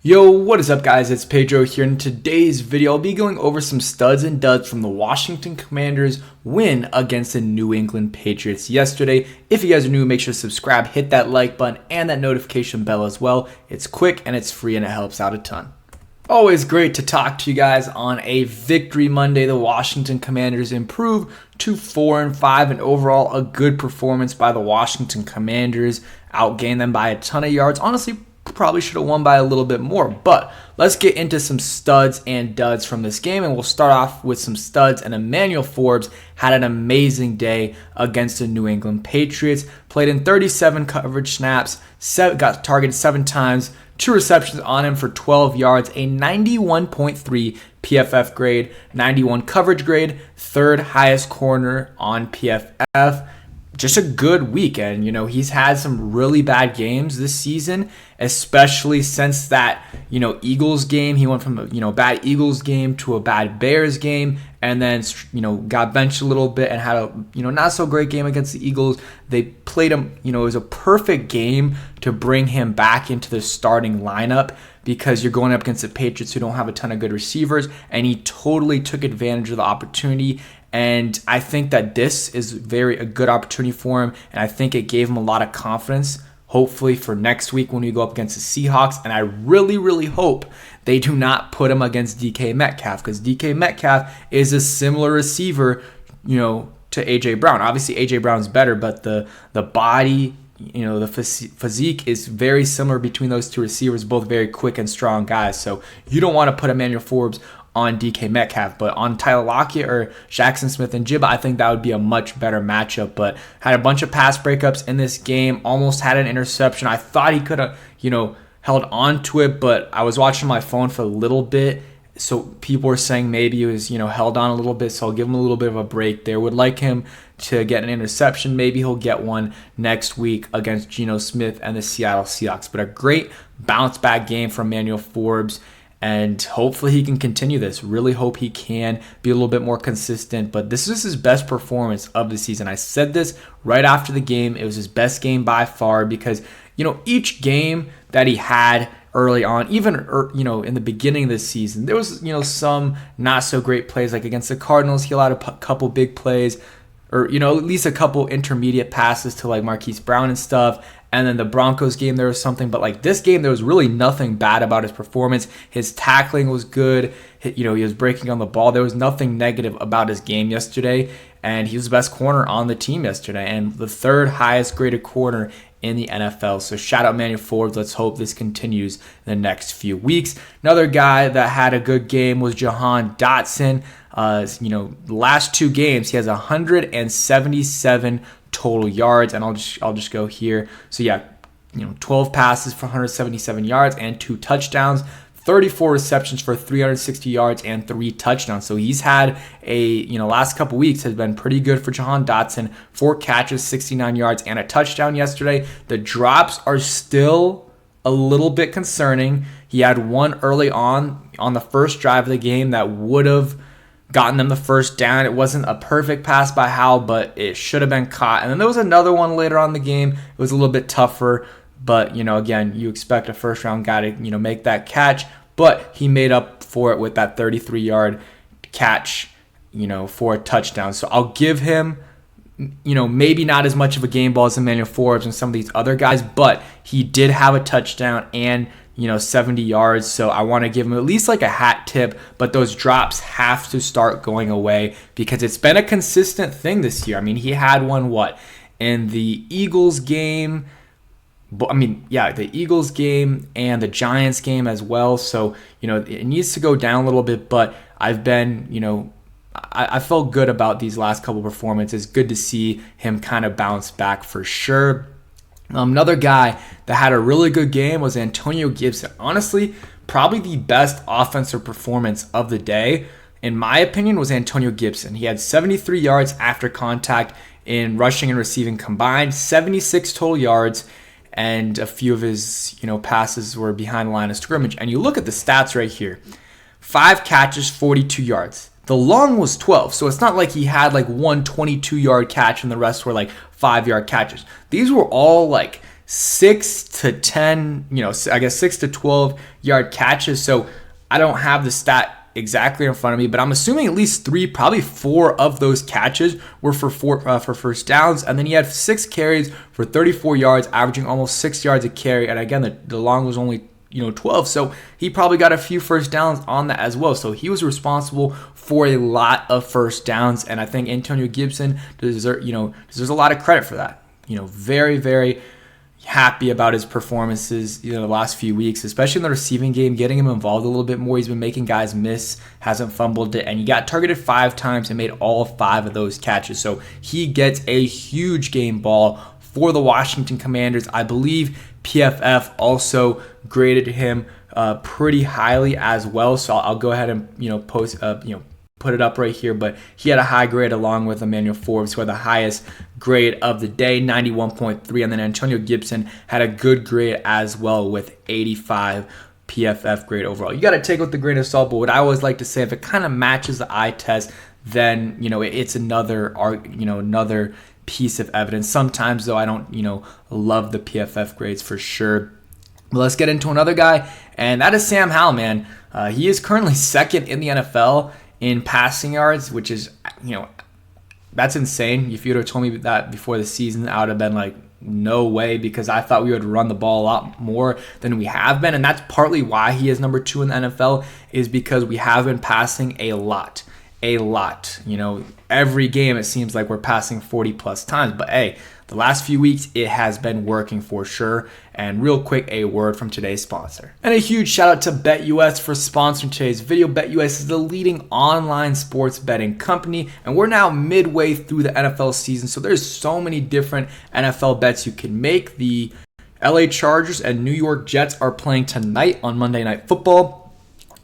Yo, what is up guys, it's Pedro here. In today's video, I'll be going over some studs and duds from the Washington Commanders win against the New England Patriots yesterday. If you guys are new, make sure to subscribe, hit that like button and that notification bell as well. It's quick and it's free and it helps out a ton. Always great to talk to you guys on a Victory Monday. The Washington Commanders improve to 4-5 and overall a good performance by the Washington Commanders. Outgained them by a ton of yards. Honestly, probably should have won by a little bit more, but let's get into some studs and duds from this game, and we'll start off with some studs. And Emmanuel Forbes had an amazing day against the New England Patriots. Played in 37 coverage snaps, got targeted 7 times, 2 receptions on him for 12 yards, a 91.3 PFF grade, 91 coverage grade, third highest corner on PFF. Just a good weekend. He's had some really bad games this season, especially since that, Eagles game. He went from a, bad Eagles game to a bad Bears game, and then, got benched a little bit and had a, not so great game against the Eagles. They played him, it was a perfect game to bring him back into the starting lineup because you're going up against the Patriots who don't have a ton of good receivers, and he totally took advantage of the opportunity. And I think that this is a good opportunity for him, and I think it gave him a lot of confidence, hopefully for next week when we go up against the Seahawks. And I really, really hope they do not put him against DK Metcalf, because DK Metcalf is a similar receiver, to AJ Brown. Obviously, AJ Brown's better, but the body, the physique is very similar between those two receivers, both very quick and strong guys. So you don't want to put Emmanuel Forbes on DK Metcalf, but on Tyler Lockett or Jackson Smith and Jibba, I think that would be a much better matchup. But had a bunch of pass breakups in this game, almost had an interception. I thought he could have, held on to it, but I was watching my phone for a little bit, so people were saying maybe he was, held on a little bit, so I'll give him a little bit of a break there. Would like him to get an interception. Maybe he'll get one next week against Geno Smith and the Seattle Seahawks. But a great bounce back game from Emmanuel Forbes, and hopefully he can continue this. Really hope he can be a little bit more consistent, but this is his best performance of the season. I said this right after the game. It was his best game by far because, each game that he had early on, even, in the beginning of the season, there was, some not so great plays. Like against the Cardinals, he allowed a couple big plays, or, at least a couple intermediate passes to like Marquise Brown and stuff. And then the Broncos game, there was something. But like this game, there was really nothing bad about his performance. His tackling was good. He was breaking on the ball. There was nothing negative about his game yesterday. And he was the best corner on the team yesterday, and the third highest graded corner in the NFL. So shout out Emmanuel Forbes. Let's hope this continues in the next few weeks. Another guy that had a good game was Jahan Dotson. The last 2 games, he has 177 total yards, and I'll just go here. So yeah, 12 passes for 177 yards and 2 touchdowns, 34 receptions for 360 yards and 3 touchdowns. So he's had last couple weeks has been pretty good for Jahan Dotson. 4 catches, 69 yards and a touchdown yesterday. The drops are still a little bit concerning. He had one early on the first drive of the game that would have gotten them the first down. It wasn't a perfect pass by Howell, but it should have been caught. And then there was another one later on in the game. It was a little bit tougher, but again, you expect a first round guy to make that catch, but he made up for it with that 33-yard catch, for a touchdown. So I'll give him, maybe not as much of a game ball as Emmanuel Forbes and some of these other guys, but he did have a touchdown and 70 yards. So I want to give him at least like a hat tip, but those drops have to start going away because it's been a consistent thing this year. I mean, he had one, in the Eagles game, the Eagles game and the Giants game as well. So, it needs to go down a little bit, but I've been, I felt good about these last couple performances. Good to see him kind of bounce back for sure. Another guy that had a really good game was Antonio Gibson. Honestly, probably the best offensive performance of the day, in my opinion, was Antonio Gibson. He had 73 yards after contact in rushing and receiving combined, 76 total yards, and a few of his passes were behind the line of scrimmage. And you look at the stats right here. 5 catches, 42 yards. The long was 12, so it's not like he had like one 22-yard catch and the rest were like 5-yard catches. These were all like 6 to 10, I guess 6 to 12 yard catches. So I don't have the stat exactly in front of me, but I'm assuming at least 3, probably 4 of those catches were for first downs. And then he had 6 carries for 34 yards, averaging almost 6 yards a carry. And again, the long was only 12, so he probably got a few first downs on that as well. So he was responsible for a lot of first downs, and I think Antonio Gibson deserves a lot of credit for that. Very, very happy about his performances the last few weeks, especially in the receiving game, getting him involved a little bit more. He's been making guys miss, hasn't fumbled it, and he got targeted 5 times and made all 5 of those catches. So he gets a huge game ball for the Washington Commanders. I believe PFF also graded him pretty highly as well. So I'll go ahead and put it up right here. But he had a high grade along with Emanuel Forbes, who had the highest grade of the day, 91.3. And then Antonio Gibson had a good grade as well with 85 PFF grade overall. You got to take it with a grain of salt. But what I always like to say, if it kind of matches the eye test, then it's another piece of evidence. Sometimes though, I don't love the PFF grades for sure. But let's get into another guy, and that is Sam Howell, man. He is currently second in the NFL in passing yards, which is that's insane. If you would have told me that before the season, I would have been like, no way, because I thought we would run the ball a lot more than we have been. And that's partly why he is number 2 in the NFL, is because we have been passing a lot. Every game it seems like we're passing 40 plus times. But hey, the last few weeks it has been working for sure. And real quick, a word from today's sponsor. And a huge shout out to BetUS for sponsoring today's video. BetUS is the leading online sports betting company, and we're now midway through the NFL season. So there's so many different NFL bets you can make. The LA Chargers and New York Jets are playing tonight on Monday Night Football.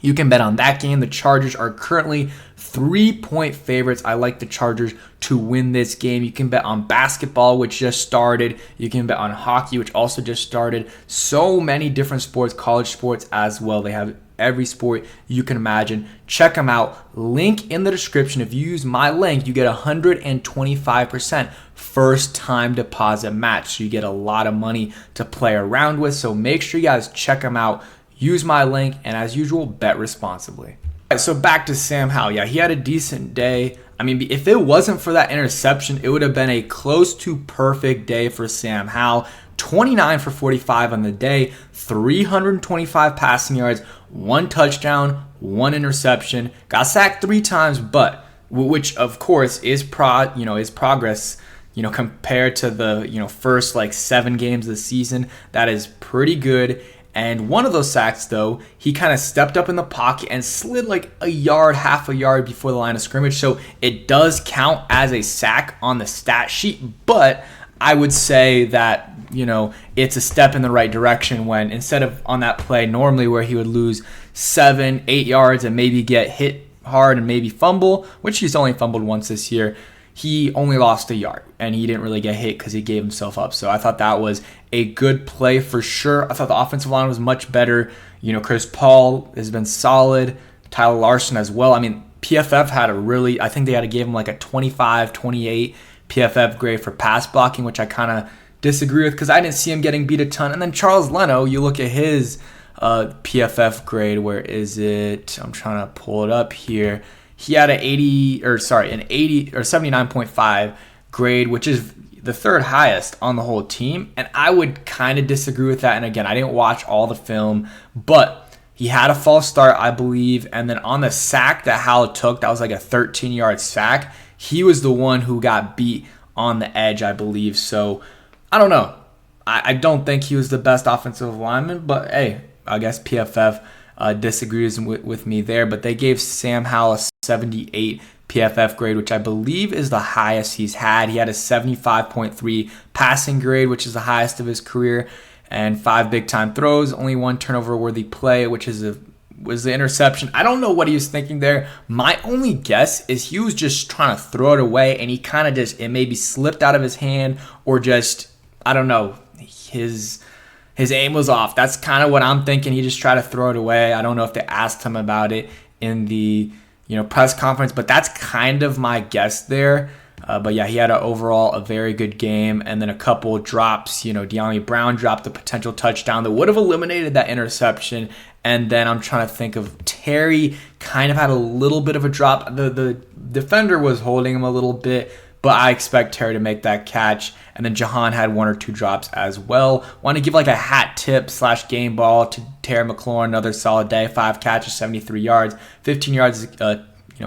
You can bet on that game. The Chargers are currently 3-point favorites. I like the Chargers to win this game. You can bet on basketball, which just started. You can bet on hockey, which also just started. So many different sports, college sports as well. They have every sport you can imagine. Check them out. Link in the description. If you use my link, you get 125% first time deposit match. So you get a lot of money to play around with. So make sure you guys check them out. Use my link, and as usual, bet responsibly. All right, so back to Sam Howell. Yeah, he had a decent day. I mean, if it wasn't for that interception, it would have been a close to perfect day for Sam Howell. 29 for 45 on the day, 325 passing yards, 1 touchdown, 1 interception. Got sacked 3 times, but which of course is progress. Compared to the first 7 games of the season, that is pretty good. And one of those sacks, though, he kind of stepped up in the pocket and slid like half a yard before the line of scrimmage. So it does count as a sack on the stat sheet. But I would say that, it's a step in the right direction when instead of on that play normally where he would lose 7, 8 yards and maybe get hit hard and maybe fumble, which he's only fumbled once this year, he only lost a yard and he didn't really get hit because he gave himself up. So I thought that was a good play for sure. I thought the offensive line was much better. Chris Paul has been solid. Tyler Larson as well. I mean, PFF had I think they had to give him like a 25, 28 PFF grade for pass blocking, which I kind of disagree with because I didn't see him getting beat a ton. And then Charles Leno, you look at his PFF grade. Where is it? I'm trying to pull it up here. He had an 79.5 grade, which is the 3rd highest on the whole team. And I would kind of disagree with that. And again, I didn't watch all the film, but he had a false start, I believe. And then on the sack that Howell took, that was like a 13-yard sack. He was the one who got beat on the edge, I believe. So I don't know. I don't think he was the best offensive lineman, but hey, I guess PFF disagrees with me there, but they gave Sam Howell a 78 PFF grade, which I believe is the highest he's had. He had a 75.3 passing grade, which is the highest of his career, and 5 big-time throws, only 1 turnover-worthy play, which was the interception. I don't know what he was thinking there. My only guess is he was just trying to throw it away, and he kind of it maybe slipped out of his hand, or just, I don't know, his aim was off. That's kind of what I'm thinking. He just tried to throw it away. I don't know if they asked him about it in the press conference, but that's kind of my guess there. But yeah, he had overall a very good game, and then a couple drops. De'Ami Brown dropped a potential touchdown that would have eliminated that interception. And then I'm trying to think of Terry kind of had a little bit of a drop. The defender was holding him a little bit, but I expect Terry to make that catch. And then Jahan had 1 or 2 drops as well. Want to give like a hat tip / game ball to Terry McLaurin. Another solid day. 5 catches, 73 yards, 15 yards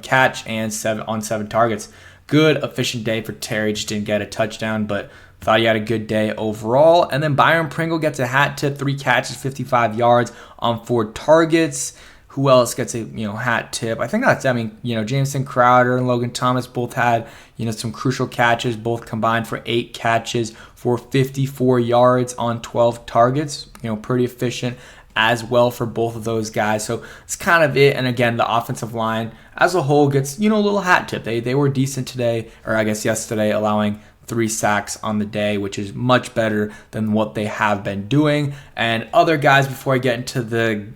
catch, and 7 targets. Good, efficient day for Terry. Just didn't get a touchdown, but thought he had a good day overall. And then Byron Pringle gets a hat tip, 3 catches, 55 yards on 4 targets. Who else gets a hat tip? I think that's Jameson Crowder and Logan Thomas both had some crucial catches, both combined for 8 catches for 54 yards on 12 targets. Pretty efficient as well for both of those guys. So it's kind of it. And again, the offensive line as a whole gets a little hat tip. They were decent today, or I guess yesterday, allowing 3 sacks on the day, which is much better than what they have been doing. And other guys, before I get into the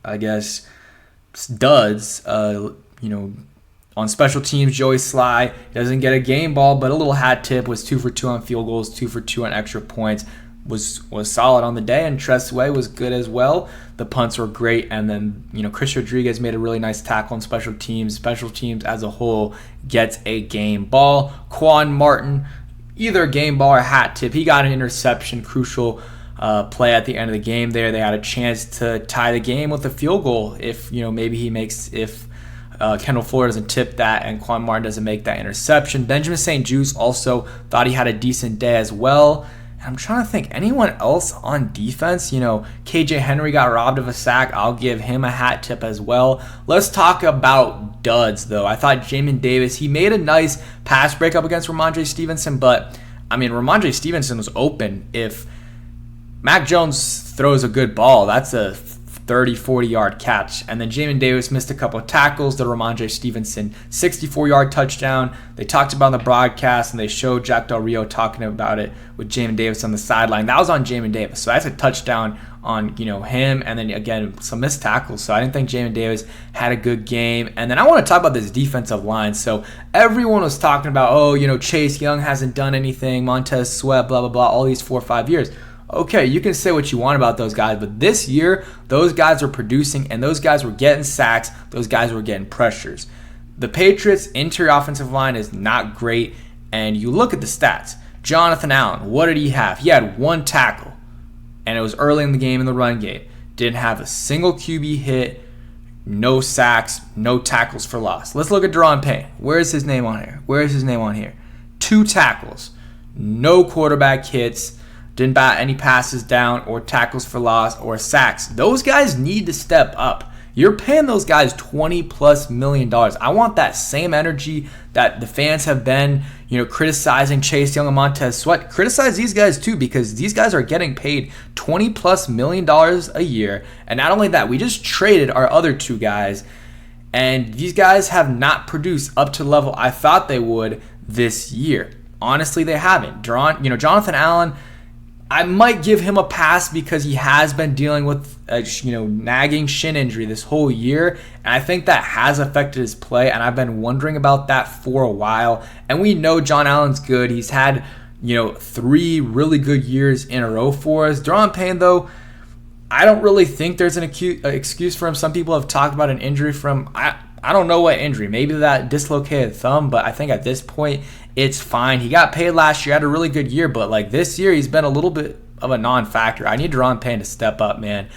I guess duds, on special teams, Joey Sly doesn't get a game ball, but a little hat tip, was 2 for 2 on field goals, 2 for 2 on extra points, was solid on the day, and Tressway was good as well. The punts were great, and then Chris Rodriguez made a really nice tackle on special teams. Special teams as a whole gets a game ball. Quan Martin, either a game ball or hat tip. He got an interception, crucial play at the end of the game there. They had a chance to tie the game with a field goal if Kendall Fuller doesn't tip that and Quan Martin doesn't make that interception. Benjamin St-Juste also thought he had a decent day as well. And I'm trying to think, anyone else on defense? KJ Henry got robbed of a sack. I'll give him a hat tip as well. Let's talk about duds, though. I thought Jamin Davis, he made a nice pass breakup against Ramondre Stevenson, but Ramondre Stevenson was open. If Mac Jones throws a good ball, that's a 30, 40-yard catch. And then Jamin Davis missed a couple of tackles. The Ramondre Stevenson 64-yard touchdown. They talked about it on the broadcast, and they showed Jack Del Rio talking about it with Jamin Davis on the sideline. That was on Jamin Davis. So that's a touchdown on him. And then, again, some missed tackles. So I didn't think Jamin Davis had a good game. And then I want to talk about this defensive line. So everyone was talking about, Chase Young hasn't done anything, Montez Sweat, blah, blah, blah, all these 4 or 5 years. Okay, you can say what you want about those guys, but this year, those guys were producing, and those guys were getting sacks. Those guys were getting pressures. The Patriots' interior offensive line is not great, and you look at the stats. Jonathan Allen, what did he have? He had 1 tackle, and it was early in the game in the run game. Didn't have a single QB hit, no sacks, no tackles for loss. Let's look at Daron Payne. Where is his name on here? 2 tackles, no quarterback hits, didn't bat any passes down or tackles for loss or sacks. Those guys need to step up. You're paying those guys $20+ million. I want that same energy that the fans have been, criticizing Chase Young and Montez Sweat. Criticize these guys too, because these guys are getting paid $20+ million a year. And not only that, we just traded our other 2 guys, and these guys have not produced up to the level I thought they would this year. Honestly, they haven't. Jonathan Allen, I might give him a pass because he has been dealing with a nagging shin injury this whole year, and I think that has affected his play, and I've been wondering about that for a while. And we know John Allen's good. He's had 3 really good years in a row for us. Daron Payne, though, I don't really think there's an excuse for him. Some people have talked about an injury from I don't know what injury, maybe that dislocated thumb, but I think at this point it's fine. He got paid last year, had a really good year, but this year he's been a little bit of a non-factor. I need Daron Payne to step up, man.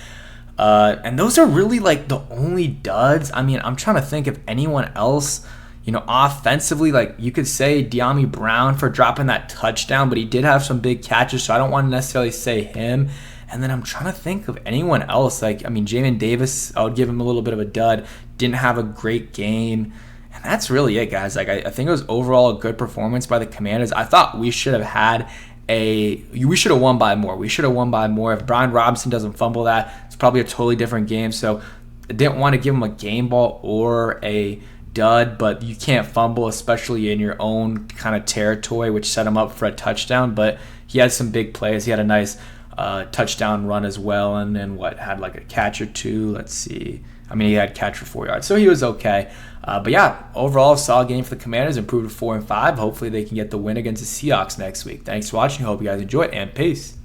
And those are really the only duds. I'm trying to think of anyone else, offensively. You could say De'Ami Brown for dropping that touchdown, but he did have some big catches, so I don't want to necessarily say him. And then I'm trying to think of anyone else. Jamin Davis, I would give him a little bit of a dud. Didn't have a great game. And that's really it, guys. I think it was overall a good performance by the Commanders. I thought we should have won by more. We should have won by more. If Brian Robinson doesn't fumble that, it's probably a totally different game. So I didn't want to give him a game ball or a dud, but you can't fumble, especially in your own kind of territory, which set him up for a touchdown. But he had some big plays. He had a nice touchdown run as well, and then had like a catch or two. Let's see. I mean, he had catch for 4 yards, so he was okay. But yeah, overall, solid game for the Commanders, improved to 4-5. Hopefully they can get the win against the Seahawks next week. Thanks for watching. Hope you guys enjoy it, and peace.